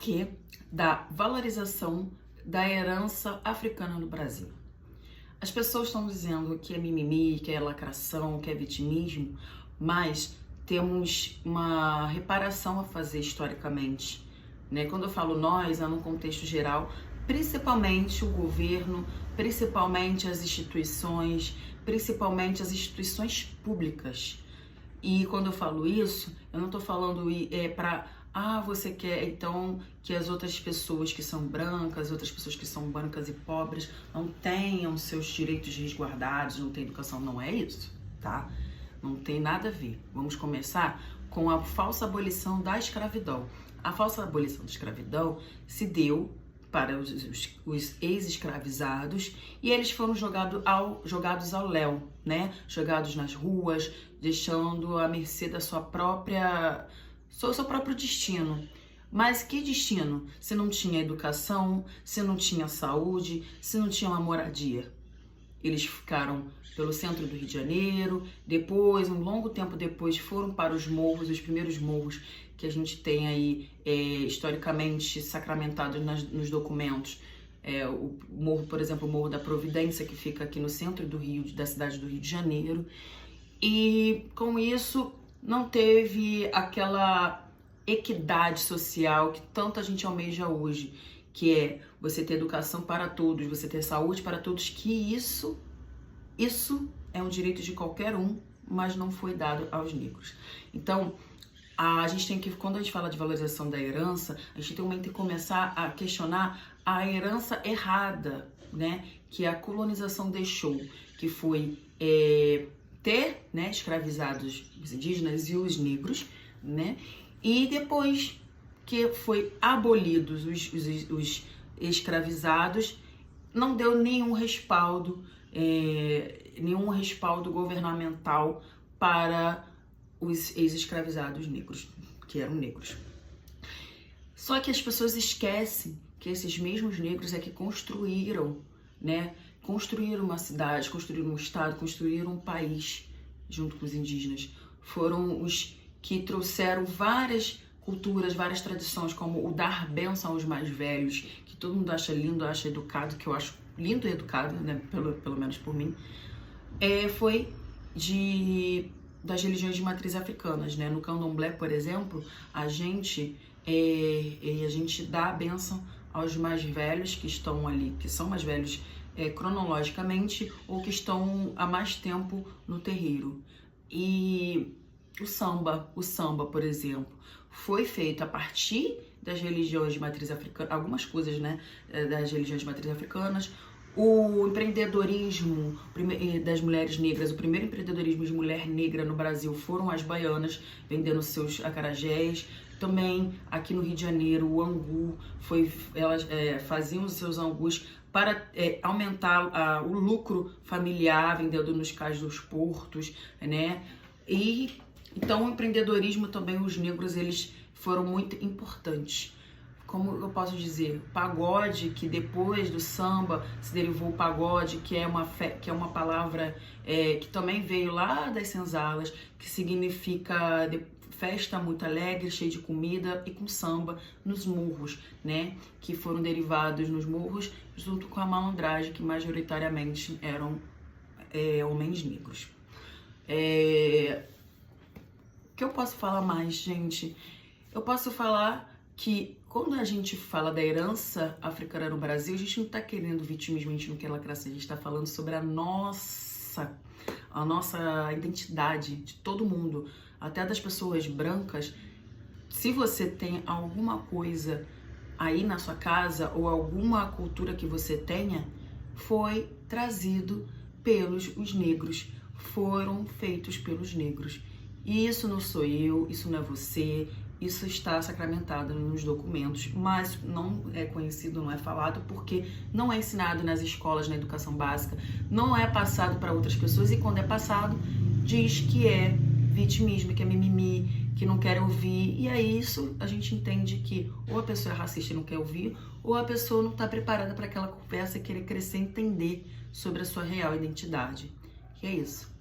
porquê da valorização da herança africana no Brasil. As pessoas estão dizendo que é mimimi, que é lacração, que é vitimismo, mas temos uma reparação a fazer historicamente, né? Quando eu falo nós, é no contexto geral, principalmente o governo, principalmente as instituições públicas. E quando eu falo isso, eu não estou falando para você quer então que as outras pessoas que são brancas, outras pessoas que são brancas e pobres não tenham seus direitos resguardados, não tem educação. Não é isso, tá? Não tem nada a ver. Vamos começar com a falsa abolição da escravidão. A falsa abolição da escravidão se deu para os ex-escravizados e eles foram jogados ao léu, né? Jogados nas ruas, deixando à mercê da seu próprio destino. Mas que destino? Se não tinha educação, se não tinha saúde, se não tinha uma moradia. Eles ficaram pelo centro do Rio de Janeiro, depois, um longo tempo depois, foram para os morros, os primeiros morros que a gente tem aí historicamente sacramentados nos documentos. O morro, por exemplo, o Morro da Providência, que fica aqui no centro do Rio, da cidade do Rio de Janeiro. E com isso não teve aquela equidade social que tanta gente almeja hoje, que é você ter educação para todos, você ter saúde para todos, que isso é um direito de qualquer um, mas não foi dado aos negros. Então, a gente tem que, quando a gente fala de valorização da herança, a gente tem que começar a questionar a herança errada, né, que a colonização deixou, que foi ter, né, escravizados os indígenas e os negros, né, e depois que foi abolidos os escravizados, não deu nenhum respaldo governamental para os ex-escravizados negros, que eram negros. Só que as pessoas esquecem que esses mesmos negros é que construíram, né? Construíram uma cidade, construíram um estado, construíram um país junto com os indígenas. Foram os que trouxeram várias culturas, várias tradições, como o dar bênção aos mais velhos, que todo mundo acha lindo, acha educado, que eu acho lindo e educado, né? Pelo menos por mim. Foi das religiões de matriz africanas, né? No candomblé, por exemplo, a gente dá a bênção aos mais velhos que estão ali, que são mais velhos cronologicamente ou que estão há mais tempo no terreiro. E o samba, por exemplo, foi feito a partir das religiões de matriz africana, algumas coisas, né, das religiões de matriz africanas. O empreendedorismo das mulheres negras, o primeiro empreendedorismo de mulher negra no Brasil foram as baianas, vendendo seus acarajés. Também aqui no Rio de Janeiro, o angu, elas faziam os seus angus para aumentar o lucro familiar, vendendo nos cais dos portos, né? E então o empreendedorismo também, os negros, eles foram muito importantes. Como eu posso dizer, o pagode, que depois do samba se derivou o pagode, que é uma palavra que também veio lá das senzalas, que significa festa muito alegre, cheia de comida, e com samba nos morros, né? Que foram derivados nos morros junto com a malandragem, que majoritariamente eram homens negros. O que eu posso falar mais, gente? Eu posso falar que quando a gente fala da herança africana no Brasil, a gente não está querendo vitimismo, a gente não quer lacração, a gente está falando sobre a nossa identidade de todo mundo, até das pessoas brancas. Se você tem alguma coisa aí na sua casa ou alguma cultura que você tenha, foi trazido os negros, foram feitos pelos negros. E isso não sou eu, isso não é você, isso está sacramentado nos documentos, mas não é conhecido, não é falado, porque não é ensinado nas escolas, na educação básica, não é passado para outras pessoas, e quando é passado, diz que é vitimismo, que é mimimi, que não quer ouvir, e aí isso a gente entende que ou a pessoa é racista e não quer ouvir, ou a pessoa não está preparada para aquela conversa e querer crescer e entender sobre a sua real identidade. Que é isso.